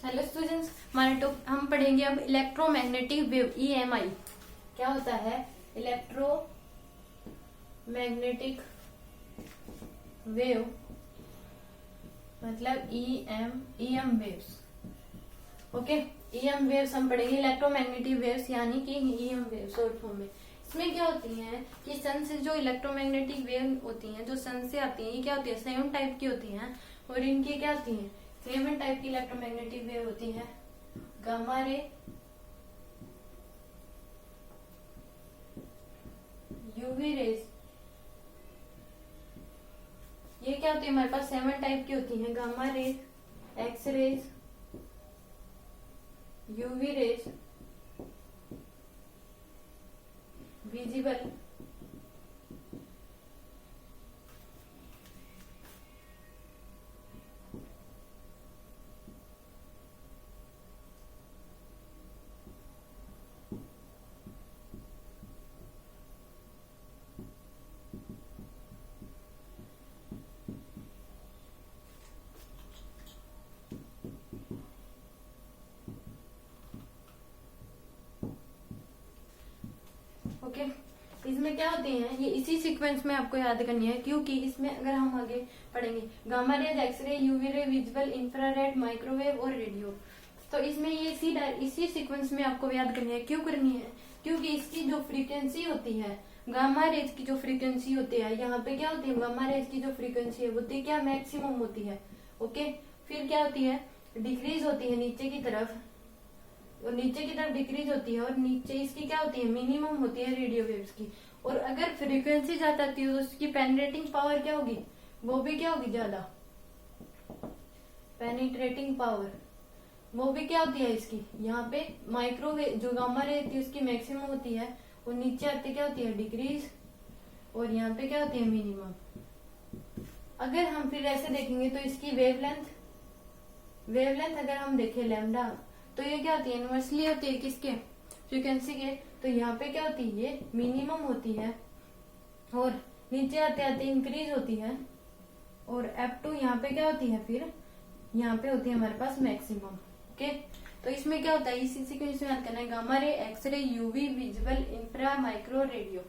Hello students, हमारे हम पढ़ेंगे अब इलेक्ट्रोमैग्नेटिक वेव EMI। क्या होता है इलेक्ट्रोमैग्नेटिक वेव? मतलब EM waves. Okay, EM waves हम पढ़ेंगे, इलेक्ट्रोमैग्नेटिक वेव्स यानी कि EM वेव शॉर्ट फॉर्म में। इसमें क्या होती हैं कि सन से जो इलेक्ट्रोमैग्नेटिक वेव होती हैं, जो सन से आती हैं, ये क्या होती है, सेवन टाइप की होती हैं। और इनकी क्या होती हैं, सेवन टाइप की इलेक्ट्रोमैग्नेटिक वेव होती है। गामा रे, यूवी रेज, ये क्या होती है हमारे पास, सेवन टाइप की होती हैं। Gamma rays, x rays, UV rays, visible, okay. इसमें क्या होते हैं, ये इसी सीक्वेंस में आपको याद करनी है, क्योंकि इसमें अगर हम आगे पढ़ेंगे gamma rays, x ray, UV ray, visual, infrared, microwave और रेडियो, तो इसमें ये इसी सीक्वेंस में आपको याद करनी है। क्यों करनी है? क्योंकि इसकी जो फ्रीक्वेंसी होती है, गामा रेज की जो फ्रीक्वेंसी होती है, यहाँ पे क्या होती है, गामा रेज की जो फ्रीक्वेंसी है होती है क्या, मैक्सिमम होती है। ओके, फिर क्या होती है, डिक्रीज होती है नीचे की तरफ, और नीचे की तरफ डिक्रीज होती है, और नीचे इसकी क्या होती है, मिनिमम होती है रेडियो वेव्स की। और अगर फ्रीक्वेंसी ज्यादा आती है तो उसकी पेनिट्रेटिंग पावर क्या होगी, वो भी क्या होगी, ज्यादा। पेनिट्रेटिंग पावर वो भी क्या होती है इसकी, यहाँ पे माइक्रोवेव जो गामा रे होती है उसकी मैक्सिमम होती है, और नीचे आते क्या होती है, डिक्रीज, और यहाँ पे क्या होती है, मिनिमम। अगर हम फिर ऐसे देखेंगे तो इसकी वेवलेंथ अगर हम देखें लैम्डा, तो ये क्या होती है, इनवर्सली होती है किसके, फ्रीक्वेंसी के। तो यहाँ पे क्या होती है, ये मिनिमम होती है, और नीचे आते आते इंक्रीज होती है, और F2 यहाँ पे क्या होती है, फिर यहाँ पे होती है हमारे पास मैक्सिमम। ओके, तो इसमें क्या होता है, इसी सीक्वेंस में याद करना है, gamma ray, x ray, UV, visual, infra, micro, radio.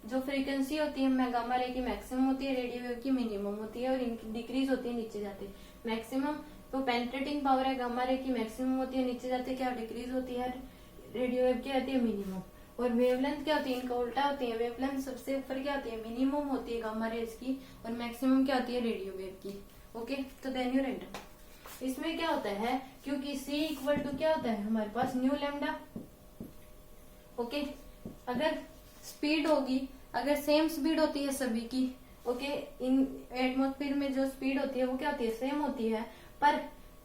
जो फ्रीक्वेंसी होती है गामा रे की मैक्सिमम होती है, रेडियो वेव की मिनिमम होती है, और इनकी डिक्रीज होती है नीचे जाते मैक्सिमम। तो पेनिट्रेटिंग पावर है गामा रे की मैक्सिमम होती है, नीचे जाते क्या डिक्रीज होती है, रेडियो वेव की आती है मिनिमम। और वेवलेंथ क्या होती है, इनका उल्टा होती है, वेवलेंथ सबसे ऊपर क्या होती है, मिनिमम होती है गामा रेज की, और मैक्सिमम क्या होती है, रेडियो वेव की। ओके, तो देन यू राइट। इसमें क्या होता है, क्योंकि C इक्वल टू क्या होता है हमारे पास, न्यू लैम्डा। ओके, अगर स्पीड होगी, अगर सेम स्पीड होती है सभी की, ओके, इन एटमोस्फेयर में जो स्पीड होती है वो क्या होती है, सेम होती है, पर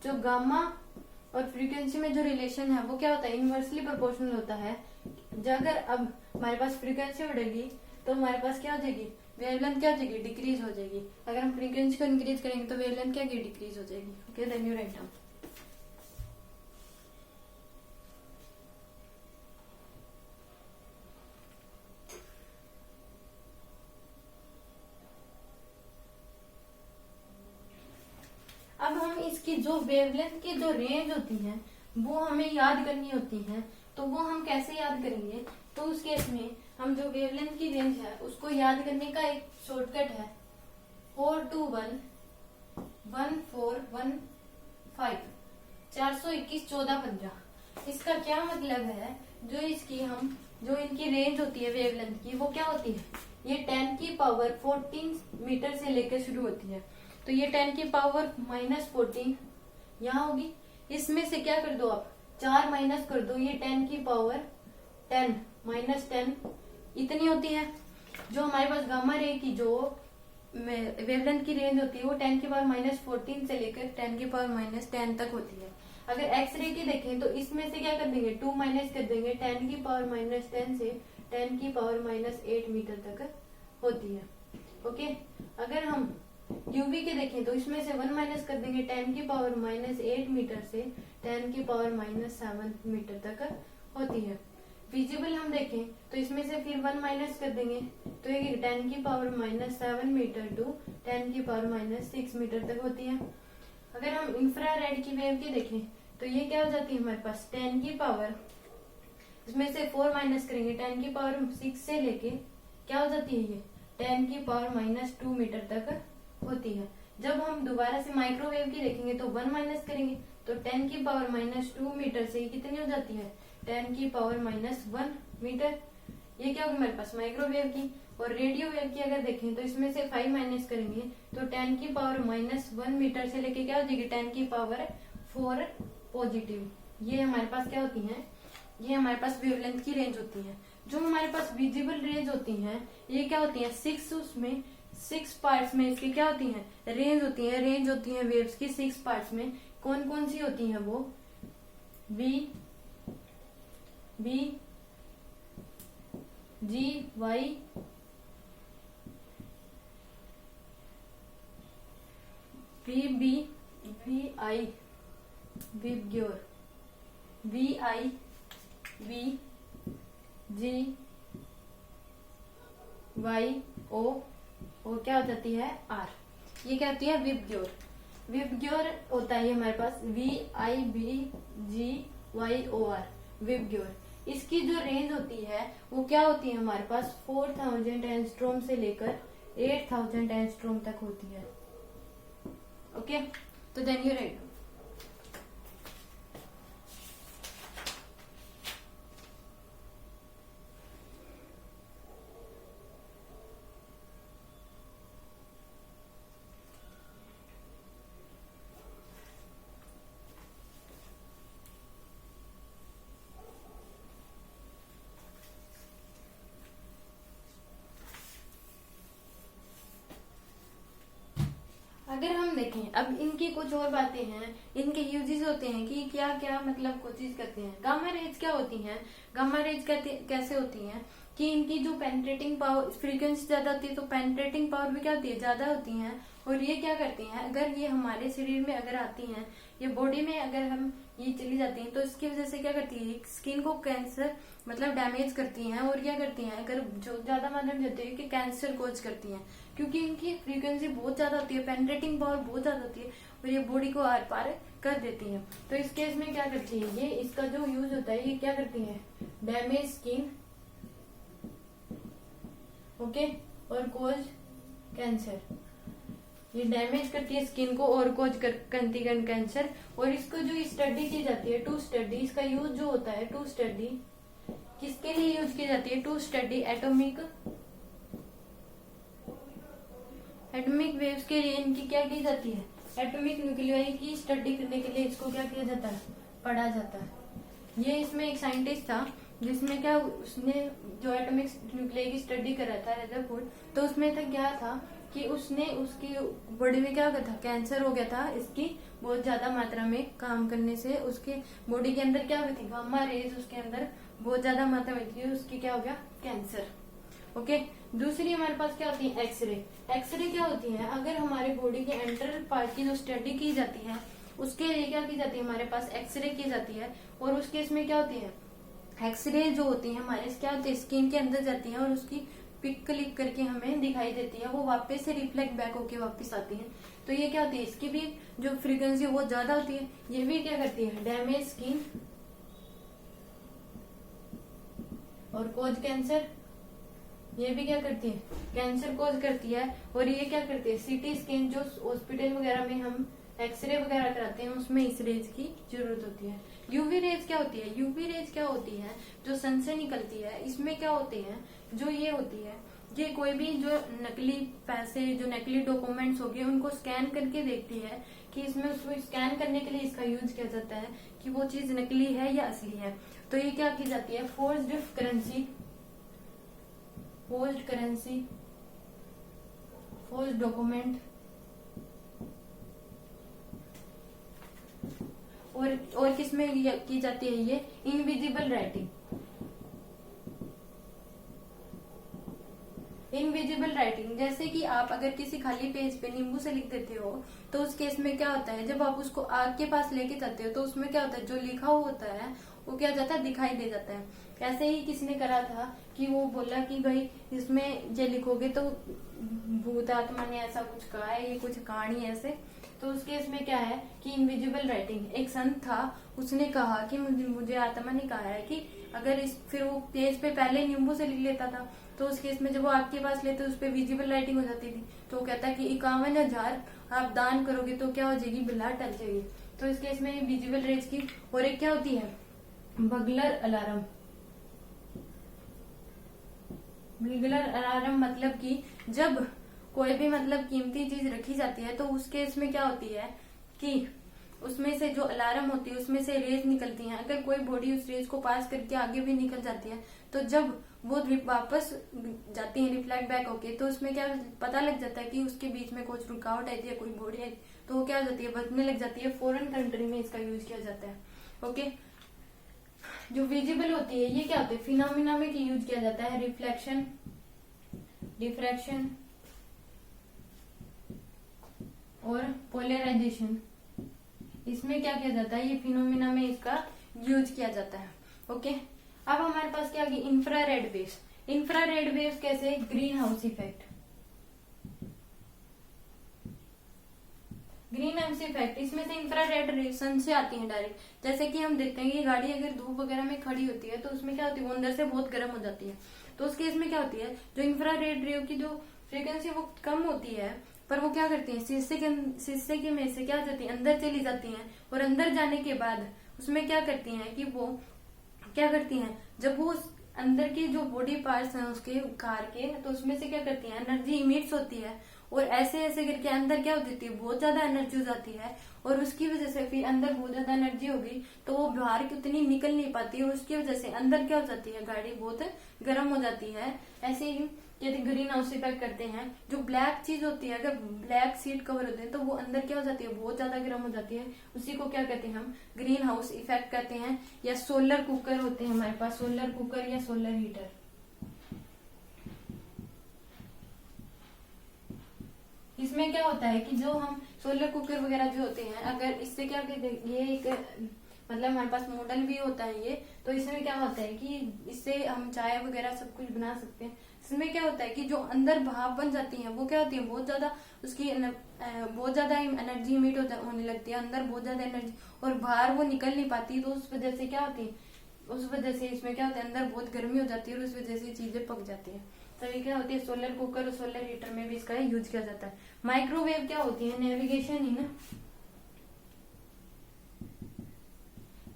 जो गामा और फ्रीक्वेंसी में जो रिलेशन है वो क्या होता है, इनवर्सली प्रोपोर्शनल होता है। अगर अब हमारे पास फ्रीक्वेंसी बढ़ेगी तो हमारे पास क्या हो जाएगी, वेवलेंथ क्या हो जाएगी, डिक्रीज हो जाएगी। अगर हम फ्रीक्वेंसी को इंक्रीज करेंगे तो वेवलेंथ क्या डिक्रीज हो जाएगी। Okay, then you write down. अब हम इसकी जो वेवलेंथ की जो रेंज होती है वो हमें याद करनी होती है, तो वो हम कैसे याद करेंगे, तो उस केस में हम जो वेवलेंथ की रेंज है उसको याद करने का एक शॉर्टकट है 4211415, 4211415। इसका क्या मतलब है, जो इनकी रेंज होती है वेवलेंथ की, वो क्या होती है, ये 10 की पावर 14 मीटर से लेकर शुरू होती है। तो ये 10 की पावर -14 यहाँ होगी, इसमें से क्या कर दो आप, 4 माइनस कर दो, ये 10 की पावर 10 -10 इतनी होती है। जो हमारे पास गामा रे की जो वेवलेंथ की रेंज होती है वो 10 की पावर -14 से लेकर 10 की पावर -10 तक होती है। अगर एक्स रे की देखें तो इसमें से क्या कर देंगे, 2 माइनस कर देंगे, 10 की पावर -10 से 10 की पावर -8 मीटर तक होती है। ओके, अगर हम यूवी के देखें तो इसमें से 1 माइनस कर देंगे, 10 की पावर -8 मीटर से 10 की पावर -7 मीटर तक होती है। विजिबल हम देखें तो इसमें से फिर 1 माइनस कर देंगे, तो ये 10 की पावर -7 मीटर टू 10 की पावर -6 मीटर तक होती है। अगर हम इंफ्रारेड की वेव की देखें तो ये क्या हो जाती है हमारे पास 10 की पावर, इसमें से 4 माइनस करेंगे 10 की पावर 6 से लेके क्या हो जाती है ये 10 की पावर -2 मीटर तक होती है। जब हम दोबारा से माइक्रोवेव की देखेंगे तो 1 माइनस करेंगे तो 10 की पावर -2 मीटर से कितनी हो जाती है 10 की पावर -1 मीटर। ये क्या होगी हमारे पास माइक्रोवेव की। और रेडियो वेव की अगर देखें तो इसमें से 5 माइनस करेंगे तो 10 की पावर -1 मीटर से लेके क्या हो जाएगी 10 की पावर 4 पॉजिटिव। ये हमारे पास क्या होती है, ये हमारे पास वेवलेंथ की रेंज होती है। जो हमारे पास विजिबल रेंज होती है ये क्या होती है 6 पार्ट्स में इसकी क्या होती है रेंज होती है। रेंज होती है वेव्स की 6 पार्ट्स में। कौन कौन सी होती है वो B G Y V I VIBGYOR V I V G Y O क्या हो जाती है आर। ये क्या होती है विबग्योर। विबग्योर होता है हमारे पास VIBGYOR विबग्योर। इसकी जो रेंज होती है वो क्या होती है हमारे पास 4000 एंगस्ट्रॉम से लेकर 8000 एंगस्ट्रॉम तक होती है। ओके तो देन यू राइट। अगर हम देखें अब इनकी कुछ और बातें हैं, इनके यूजेस होते हैं कि क्या क्या मतलब कुछ चीज करते हैं। गामा रेज क्या होती हैं, गामा रेज कैसे होती हैं कि इनकी जो पेनिट्रेटिंग पावर फ्रीक्वेंसी ज्यादा होती है तो पेनिट्रेटिंग पावर भी क्या होती है ज्यादा होती है। और ये क्या करती हैं अगर ये हमारे शरीर में अगर आती हैं, ये बॉडी में अगर हम ये चली जाती हैं तो इसकी वजह से क्या करती है स्किन को कैंसर मतलब डैमेज करती हैं। और क्या करती हैं अगर जो ज्यादा मात्रा में होती है कि कैंसर कोज करती हैं क्योंकि इनकी फ्रीक्वेंसी बहुत ज्यादा होती है, पेनिट्रेटिंग पावर बहुत ज्यादा होती है और ये बॉडी को आर पार कर देती है। तो इस केस में क्या करती है ये इसका जो यूज होता है ये क्या करती है डैमेज स्किन ओके और कोज कैंसर। ये डैमेज करती है स्किन को और कोज करती है कैंसर। और इसको जो स्टडी की जाती है टू स्टडी, इसका यूज जो होता है टू स्टडी किसके लिए यूज की जाती है टू स्टडी एटॉमिक वेव्स के लिए इनकी क्या की जाती है एटॉमिक न्यूक्लियाई की स्टडी करने के लिए इसको क्या किया जाता है पढ़ा जाता है। ये इसमें एक साइंटिस्ट था जिसमें क्या उसने जो एटॉमिक न्यूक्लियाई की स्टडी कर रहा था रदरफोर्ड, तो उसमें तक क्या था कि उसने उसकी बॉडी में क्या हो गया था कैंसर हो गया था इसकी बहुत ज्यादा मात्रा में काम करने से। उसके बॉडी के अंदर क्या हो गई थी गामा रेज उसके अंदर बहुत ज्यादा मात्रा में थी, उसकी क्या हो गया कैंसर। ओके दूसरी हमारे पास क्या होती है एक्सरे। एक्सरे क्या होती है अगर हमारे बॉडी के एंटर पार्ट की जो स्टडी की जाती है उसके लिए क्या की जाती है हमारे पास एक्सरे की जाती है। और उस केस में क्या होती है एक्सरे जो होती है हमारे क्या होती है स्किन के अंदर जाती है और उसकी पिक क्लिक करके हमें दिखाई देती है, वो वापस से रिफ्लेक्ट बैक होके वापस आती है। तो ये क्या होती है इसकी भी जो फ्रीक्वेंसी बहुत ज्यादा होती है, ये भी क्या करती है डैमेज स्किन और कोज कैंसर। ये भी क्या करती है कैंसर कोज करती है। और ये क्या करती है सीटी स्कैन जो हॉस्पिटल वगैरह में हम एक्सरे वगैरह कराते हैं उसमें इस रेज की जरूरत होती है। यूवी रेज क्या होती है, यूवी रेज क्या होती है जो सन से निकलती है, इसमें क्या होती है जो ये होती है ये कोई भी जो नकली पैसे जो नकली डॉक्यूमेंट्स हो गए उनको स्कैन करके देखती है कि इसमें उसको स्कैन करने के लिए इसका यूज किया जाता है कि वो चीज नकली है या असली है। तो ये क्या की जाती है forged currency, forged currency, forged document और किसमें की जाती है ये इनविजिबल राइटिंग। इनविजिबल राइटिंग जैसे कि आप अगर किसी खाली पेज पे नींबू से लिख देते हो तो उस केस में क्या होता है जब आप उसको आग के पास लेके जाते हो तो उसमें क्या होता है जो लिखा हुआ होता है वो क्या जाता है दिखाई दे जाता है। ऐसे ही किसी ने करा था कि वो बोला कि भाई इसमें ये लिखोगे तो भूत आत्मा ने ऐसा कुछ कहा है, ये कुछ कहानी ऐसे। तो उस केस में क्या है कि इनविजिबल राइटिंग, एक संत था, उसने कहा कि मुझे आत्मा ने कहा है कि अगर इस फिर वो पेज पे पहले नींबू से लिख लेता था, तो उस केस में जब वो आपके पास लेते उस पर विजिबल राइटिंग हो जाती थी। तो वो कहता है कि 51,000 आप दान करोगे तो क्या हो जाएगी, बिल्ला टल जाएगी। तो इस केस में विजिबल रेज की। और एक क्या होती है, बगलर अलार्म। बगलर अलार्म मतलब कि जब कोई भी मतलब कीमती चीज रखी जाती है तो उस केस में क्या होती है कि उसमें से जो अलार्म होती है उसमें से रेज निकलती हैं। अगर कोई बॉडी उस रेज को पास करके आगे भी निकल जाती है तो जब वो वापस जाती है रिफ्लेक्ट बैक होके, तो उसमें क्या पता लग जाता है कि उसके बीच में कुछ रुकावट आई थी या कोई बॉडी आई, तो वो क्या हो जाती है, बचने लग जाती है। फॉरेन कंट्री में इसका यूज किया जाता है। ओके, जो विजिबल होती है ये क्या होती है, फिनोमिना में यूज किया जाता है। रिफ्लेक्शन, डिफ्रैक्शन और पोलराइजेशन, इसमें क्या किया जाता है, ये फिनोमिना में इसका यूज किया जाता है। ओके, अब हमारे पास क्या आ गई, इंफ्रारेड वेव्स। इंफ्रारेड वेव्स कैसे, green house effect. Green house effect, इसमें से इंफ्रारेड रे सन से आती है डायरेक्ट। जैसे कि हम देखते हैं कि गाड़ी अगर धूप वगैरह में खड़ी होती है तो उसमें क्या होती है, वो अंदर से बहुत गर्म हो जाती है। तो उस केस में क्या होती है, जो इंफ्रारेड रे की जो फ्रीक्वेंसी वो कम होती है, पर वो क्या करती है, शीशे के में से क्या हो जाती है, अंदर चली जाती हैं। और अंदर जाने के बाद उसमें क्या करती हैं कि वो क्या करती हैं, जब वो अंदर के जो बॉडी पार्ट्स हैं उसके कार के, तो उसमें से क्या करती है, एनर्जी इमिट्स होती है। और ऐसे ऐसे करके अंदर क्या हो जाती है, बहुत ज्यादा एनर्जी हो जाती है। और उसकी वजह से फिर अंदर बहुत ज्यादा एनर्जी होगी तो वो बाहर की उतनी निकल नहीं पाती है। उसकी वजह से अंदर क्या हो जाती है, गाड़ी बहुत गर्म हो जाती है। ऐसे ही यदि ग्रीन हाउस इफेक्ट करते हैं, जो ब्लैक चीज होती है, अगर ब्लैक सीट कवर होते हैं तो वो अंदर क्या हो जाती है, बहुत ज्यादा गर्म हो जाती है। उसी को क्या कहते हैं, हम ग्रीन हाउस इफेक्ट कहते हैं। या सोलर कुकर होते हैं हमारे पास, सोलर कुकर या सोलर हीटर। इसमें क्या होता है कि जो हम सोलर कुकर वगैरह जो होते हैं, अगर इससे क्या कहते हैं, ये एक मतलब हमारे पास मॉडल भी होता है ये। तो इसमें क्या होता है कि इससे हम चाय वगैरह सब कुछ बना सकते हैं। इसमें क्या होता है कि जो अंदर भाप बन जाती है वो क्या होती है, बहुत ज्यादा उसकी बहुत ज्यादा एनर्जी इमिट होने लगती है, अंदर बहुत ज्यादा एनर्जी, और बाहर वो निकल नहीं पाती। तो उस वजह से क्या होती है, उस वजह से इसमें क्या होता है, अंदर बहुत गर्मी हो जाती है और उस वजह से चीजें पक जाती है। तो ये क्या होती है, सोलर कुकर और सोलर हीटर में भी इसका यूज किया जाता है। माइक्रोवेव क्या होती है,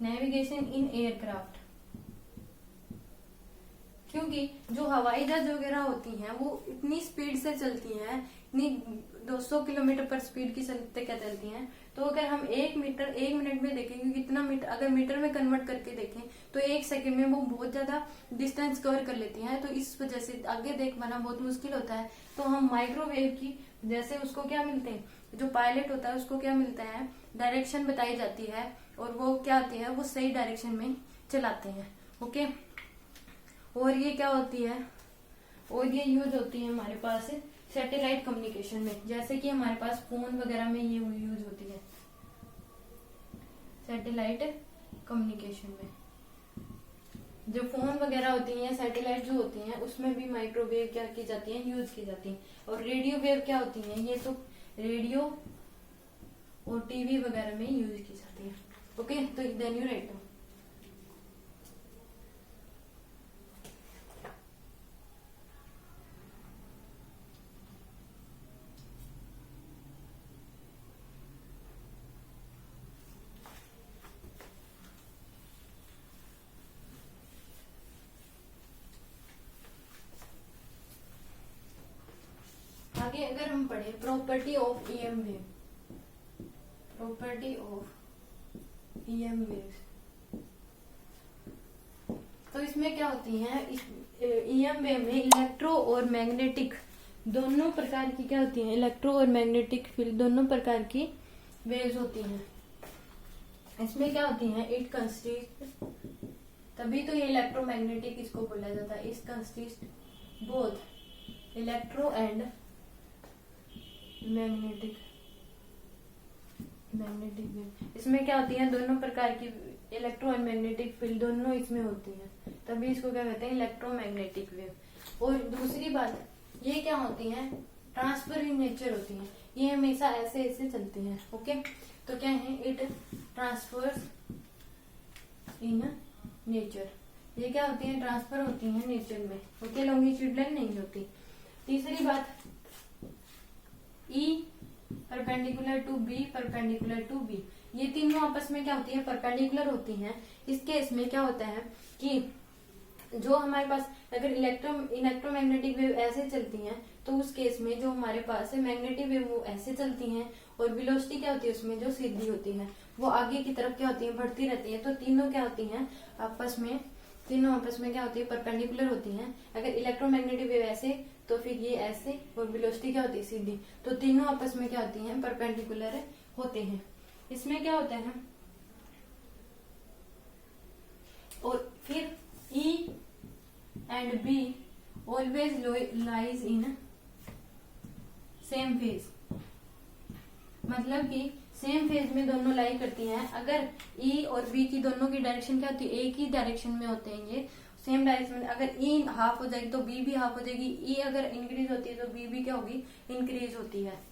नेविगेशन इन एयरक्राफ्ट। क्योंकि जो हवाई जहाज वगैरह होती हैं वो इतनी स्पीड से चलती हैं, इतनी 200 किलोमीटर पर स्पीड की क्या चलती हैं। तो अगर हम 1 मिनट में देखेंगे, कितना मीटर, अगर मीटर में कन्वर्ट करके देखें तो 1 सेकंड में वो बहुत ज्यादा डिस्टेंस कवर कर लेती हैं। तो इस वजह से आगे देख पाना बहुत मुश्किल होता है। तो हम माइक्रोवेव की जैसे उसको क्या मिलते हैं, जो पायलट होता है उसको क्या मिलता है, डायरेक्शन बताई जाती है और वो क्या आती है, वो सही डायरेक्शन में चलाते हैं। ओके, और ये क्या होती है, और ये यूज होती है हमारे पास सैटेलाइट कम्युनिकेशन में। जैसे कि हमारे पास फोन वगैरह में ये यूज होती है सैटेलाइट कम्युनिकेशन में। जो फोन वगैरह होती हैं, सैटेलाइट जो होती हैं, उसमें भी माइक्रोवेव क्या की जाती है, यूज की जाती है। और रेडियो वेव क्या होती है, ये तो रेडियो और टीवी वगैरह में यूज की जाती है। ओके, तो देन यू राइट। आगे अगर हम पढ़े property of EM wave, property of EM wave, तो इसमें क्या होती है, इस ईएम वेव में इलेक्ट्रो और मैग्नेटिक दोनों प्रकार की क्या होती है, इलेक्ट्रो और मैग्नेटिक फील्ड दोनों प्रकार की वेव्स होती हैं। इसमें क्या होती है, इट कंसिस्ट, तभी तो ये इलेक्ट्रोमैग्नेटिक इसको बोला जाता है। इस consist both electro and magnetic wave. इसमें क्या होती है, दोनों प्रकार की इलेक्ट्रो एंड मैग्नेटिक फील्ड दोनों इसमें होती है, तभी इसको क्या कहते हैं, इलेक्ट्रोमैग्नेटिक वेव। और दूसरी बात ये क्या होती है, ट्रांसफर इन नेचर होती है। ये हमेशा ऐसे ऐसे चलती हैं। ओके, तो क्या है, इट ट्रांसफर्स इन नेचर। ये क्या होती है, ट्रांसफर होती है नेचर में। ओके, लॉन्गिट्यूडनल नहीं होती। तीसरी बात, E perpendicular to B, perpendicular to B, ये तीनों आपस में क्या होती है, परपेंडिकुलर होती हैं। इस केस में क्या होता है कि जो हमारे पास अगर इलेक्ट्रोमैग्नेटिक वेव ऐसे चलती हैं, तो उस केस में जो हमारे पास है मैग्नेटिक वेव वो ऐसे चलती हैं, और वेलोसिटी क्या होती है उसमें, जो सीधी होती है वो आगे की तरफ क्या होती है, बढ़ती रहती है। तो तीनों क्या होती हैं आपस में, तीनों आपस में क्या होती है, परपेंडिकुलर होती हैं। अगर इलेक्ट्रोमैग्नेटिक वेव ऐसे, तो फिर ये ऐसे, और वेलोसिटी क्या होती है, सीधी। तो तीनों आपस में क्या होती हैं, परपेंडिकुलर होते हैं। इसमें क्या होता है, और फिर E and B always lies in same phase, मतलब कि सेम फेज में दोनों लाई करती हैं। अगर E और B की दोनों की डायरेक्शन क्या होती है, एक ही डायरेक्शन में होते हैं, ये सेम डायरेक्शन में। अगर E हाफ हो जाएगी तो B भी हाफ हो जाएगी। E अगर इंक्रीज होती है तो B भी क्या होगी, इंक्रीज होती है।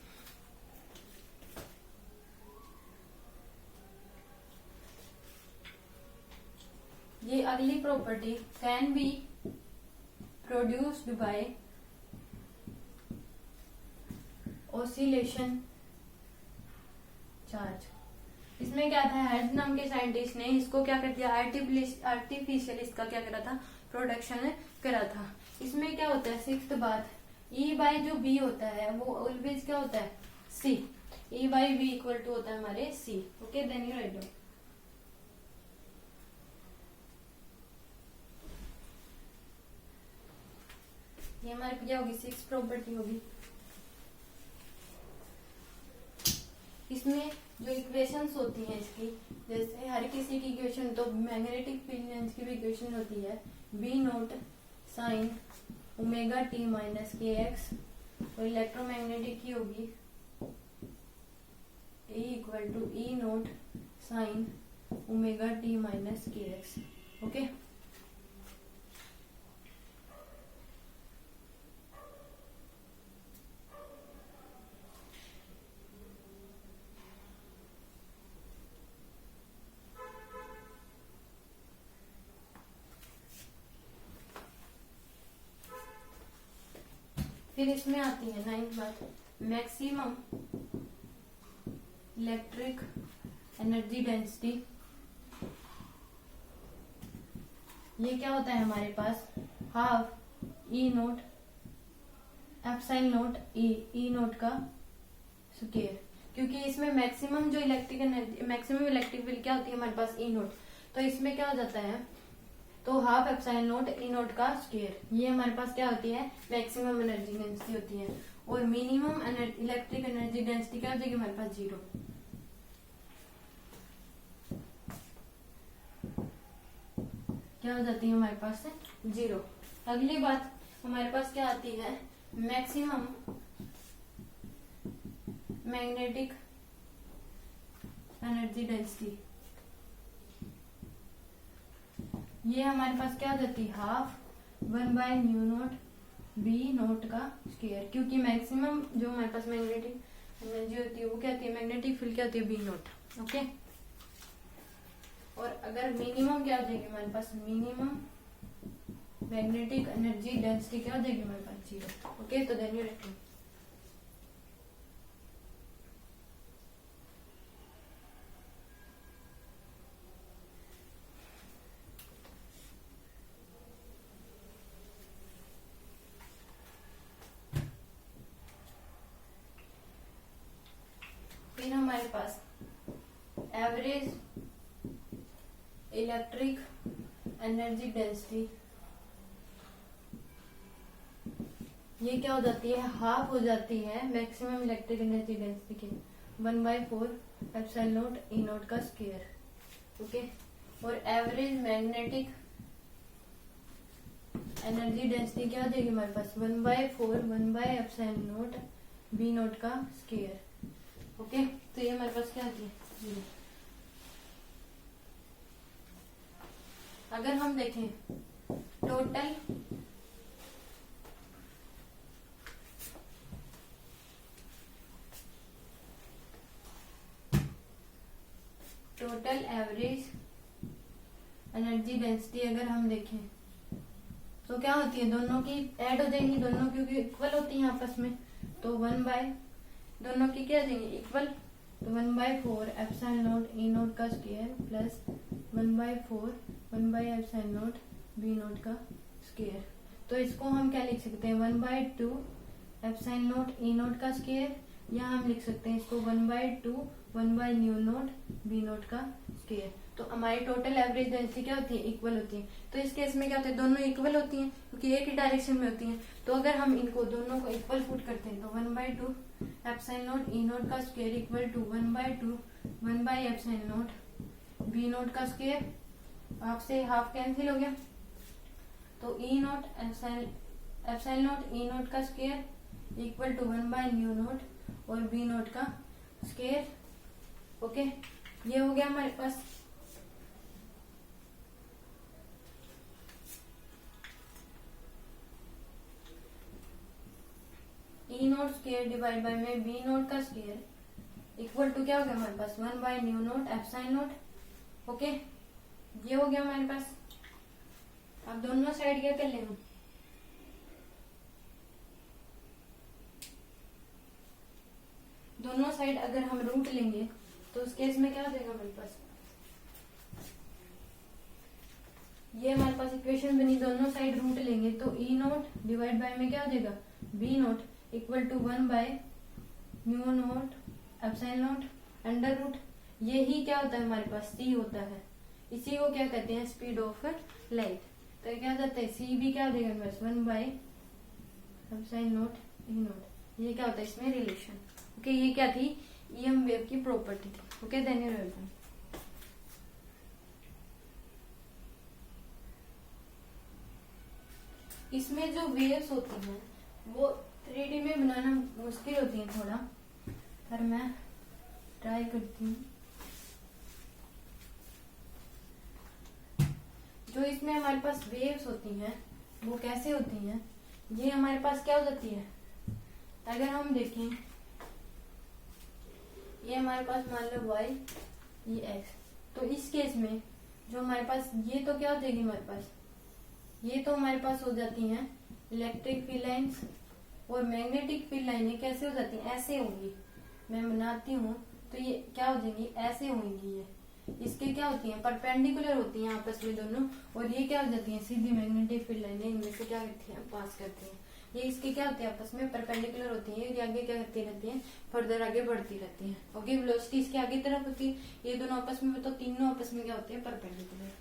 ये अगली property can be produced by oscillation charge. इसमें क्या था, हेड नाम के साइंटिस्ट ने इसको क्या कर दिया, आर्टिफिशियल इसका क्या करा था, प्रोडक्शन करा था। इसमें क्या होता है, सिक्स्थ बात, E बाई जो B होता है वो ऑलवेज क्या होता है, C। E by B equal to होता है हमारे C। Okay, then you write down. ये हमारे क्या होगी, सिक्स प्रॉपर्टी होगी। इसमें जो इक्वेशंस होती हैं इसकी, जैसे हर किसी की इक्वेशन, तो मैग्नेटिक फील्ड लेंथ की भी इक्वेशन होती है B naught sine omega t minus k x, और इलेक्ट्रोमैग्नेटिक की होगी E equal to E naught sine omega t minus k x. Okay, फिर इसमें आती है नाइन्थ बात, मैक्सिमम इलेक्ट्रिक एनर्जी डेंसिटी। ये क्या होता है हमारे पास, हाफ ई नोट एप्सिलॉन नोट ई नोट का स्क्वायर, क्योंकि इसमें मैक्सिमम जो electric energy, maximum electric field क्या होती है हमारे पास, ई नोट। तो इसमें क्या हो जाता है, तो हाफ एप्सिलॉन नोट ई नोट का स्क्वायर, ये हमारे पास क्या होती है, मैक्सिमम एनर्जी डेंसिटी होती है। और मिनिमम इलेक्ट्रिक एनर्जी डेंसिटी क्या हो जाएगी हमारे पास, 0। क्या हो जाती है हमारे पास, 0। अगली बात हमारे पास क्या आती है, मैक्सिमम मैग्नेटिक एनर्जी डेंसिटी। ये हमारे पास क्या आ जाती है, हाफ 1/μ0 बी नोट का स्क्वायर, क्योंकि मैक्सिमम जो हमारे पास मैग्नेटिक एनर्जी होती है वो क्या होती है, मैग्नेटिक फील्ड क्या होती है, बी नोट। ओके, और अगर मिनिमम क्या हो जाएगी हमारे पास, मिनिमम मैग्नेटिक एनर्जी डेंसिटी क्या हो जाएगी हमारे पास, 0। ओके, तो देन यू राइट। फिर हमारे पास एवरेज इलेक्ट्रिक एनर्जी डेंसिटी, ये क्या हो जाती है, हाफ हो जाती है मैक्सिमम इलेक्ट्रिक एनर्जी डेंसिटी के 1/4 एप्सिलॉन नोट ई नोट का स्क्वायर। ओके, और एवरेज मैग्नेटिक एनर्जी डेंसिटी क्या हो जाएगी हमारे पास, 1/4 1/एप्सिलॉन नोट बी नोट का स्क्वायर। ओके, तो ये हमारे पास क्या आती है, 0। अगर हम देखें total total average energy density अगर हम देखें तो क्या होती है, दोनों की ऐड हो जाएंगी, दोनों क्योंकि इक्वल होती हैं आपस में, तो 1/, दोनों की क्या हो जाएंगी इक्वल, तो 1/4 एप्सिलॉन नॉट ई नॉट का स्क्वायर प्लस 1/4 1/एप्सिलॉन नॉट बी नॉट का स्क्वायर। तो इसको हम क्या लिख सकते हैं, 1/2 एप्सिलॉन नॉट ई नॉट का स्क्वायर, या हम लिख सकते हैं इसको 1/2 1/न्यू नॉट बी नॉट का स्क्वायर। तो हमारी टोटल एवरेज डेंसिटी क्या होती है, इक्वल होती है। तो इस केस में क्या होता है, दोनों इक्वल होती हैं क्योंकि एक ही डायरेक्शन में होती हैं। तो अगर हम इनको दोनों को इक्वल पुट करते हैं तो 1/2 एप्सिलॉन नॉट ई नॉट का स्क्वायर इक्वल टू 1/2 1/एप्सिलॉन नॉट बी नॉट का स्क्वायर, आपसे हाफ कैंसिल हो गया, तो E naught epsilon naught E naught का स्क्वायर इक्वल टू 1/न्यू नॉट और बी नॉट का स्क्वायर। ओके, ये हो गया हमारे पास। E naught square divide by में बी नॉट का स्क्वायर इक्वल टू क्या हो गया हमारे पास, 1/न्यू नॉट एप्सिलॉन नॉट। ओके, ये हो गया हमारे पास। अब दोनों साइड क्या कर लेंगे, दोनों साइड अगर हम रूट लेंगे तो उस केस में क्या हो जाएगा हमारे पास, ये हमारे पास इक्वेशन बनी, दोनों साइड रूट लेंगे तो ई नॉट डिवाइड बाय में क्या हो जाएगा, बी नॉट इक्वल टू 1/न्यू naught epsilon naught under root. ये ही क्या होता है हमारे पास, सी होता है, इसी को क्या कहते हैं, स्पीड ऑफ लाइट। तो क्या जाता है, सी भी क्या हो जाएगा हमारे पास 1/एप्सिलॉन नॉट ई नॉट। ये क्या होता है इसमें रिलेशन। ओके, ये क्या थी, ईएम वेव की प्रॉपर्टी थी। Okay, then you welcome. इसमें जो वेव्स होती हैं वो 3D में बनाना मुश्किल होती है थोड़ा, पर मैं ट्राई करती हूँ। जो इसमें हमारे पास वेव्स होती हैं वो कैसे होती हैं, ये हमारे पास क्या हो जाती है, अगर हम देखें ये हमारे पास मान लो y, ये x, तो इस केस में जो हमारे पास ये तो क्या हो जाएगी हमारे पास, ये तो हमारे पास हो जाती हैं इलेक्ट्रिक फील्ड लाइंस, और मैग्नेटिक फील्ड लाइनें कैसे हो जाती हैं, ऐसे होंगी। मैं बनाती हूँ तो ये क्या हो जाएंगी, ऐसे होंगी। ये इसके क्या होती हैं, परपेंडिकुलर होती हैं आपस में दोनों, और ये क्या हो जाती हैं, सीधी मैग्नेटिक फील्ड लाइनें इनमें से क्या करती हैं, पास करती हैं। ये इसके क्या होते हैं, आपस में परपेंडिकुलर होती है, ये आगे क्या करती रहती हैं, फर्दर आगे बढ़ती रहती हैं। ओके, वेलोसिटी इसके आगे तरफ होती है, ये दोनों आपस में, तो तीनों आपस में क्या होते हैं, परपेंडिकुलर।